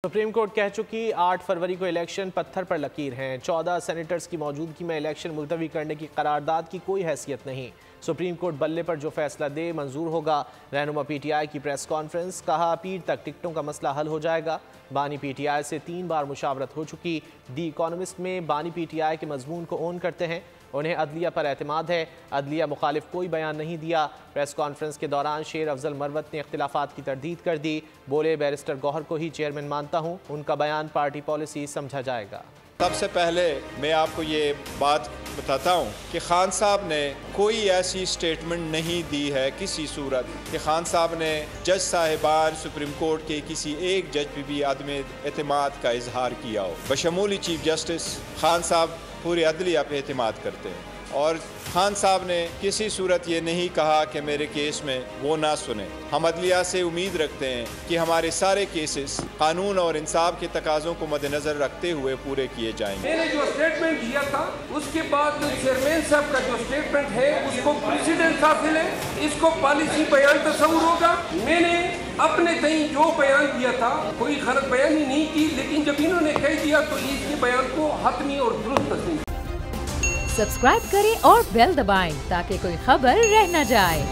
Supreme court کہہ چکی 8 فروری کو الیکشن پتھر پر لکیر ہیں۔ 14 سینیٹرز کی موجودگی میں الیکشن ملتوی کرنے کی قرارداد کی کوئی حیثیت نہیں۔ سپریم کورٹ بلے پر جو فیصلہ دے منظور ہوگا۔ رہنما پی ٹی آئی کی پریس کانفرنس، کہا پیر تک ٹکٹوں کا مسئلہ حل ہو جائے گا۔ بانی پی ٹی آئی سے 3 بار مشاورت ہو چکی۔ دی اکانومسٹ میں بانی پی ٹی آئی کے مضمون کو اون کرتے ہیں، انہیں عدلیہ پر اعتماد ہے، عدلیہ مخالف کوئی بیان نہیں دیا۔ پریس کانفرنس کے دوران شیر افضل مروت نے اختلافات کی تردید کر دی، بولے بیرسٹر گوہر کو ہی چیئرمین مانتا ہوں، ان کا بیان پارٹی پالیسی سمجھا جائے گا۔ سب سے پہلے میں آپ کو یہ بات بتاتا ہوں کہ خان صاحب نے کوئی ایسی سٹیٹمنٹ نہیں دی ہے کسی صورت کہ خان صاحب نے جج صاحبان سپریم کورٹ کے کسی ایک جج پہ بھی عدم اعتماد کا اظہار کیا ہو۔ بشمول چیف جسٹس خان صاحب پورے عدلیہ پہ اعتماد کرتے ہیں، اور خان صاحب نے کسی صورت یہ نہیں کہا کہ میرے کیس میں وہ نہ سنیں۔ ہم عدلیہ سے امید رکھتے ہیں کہ ہمارے سارے کیسز قانون اور انصاف کے تقاضوں کو مد نظر رکھتے ہوئے پورے کیے جائیں گے۔ میں نے جو سٹیٹمنٹ دیا تھا اس کے بعد چیئرمین صاحب کا جو سٹیٹمنٹ ہے اس کو پریسیڈنٹ حاصل ہے، اس کو پالیسی بیان تصور ہوگا۔ میں نے اپنے تئیں جو بیان دیا تھا کوئی غلط بیانی نہیں کی، لیکن جب انہوں نے کہہ دیا تو اس کے بیان کو حتمی اور درست تسلیم۔ سبسکرائب کریں اور بیل دبائیں تاکہ کوئی خبر رہ نہ جائے۔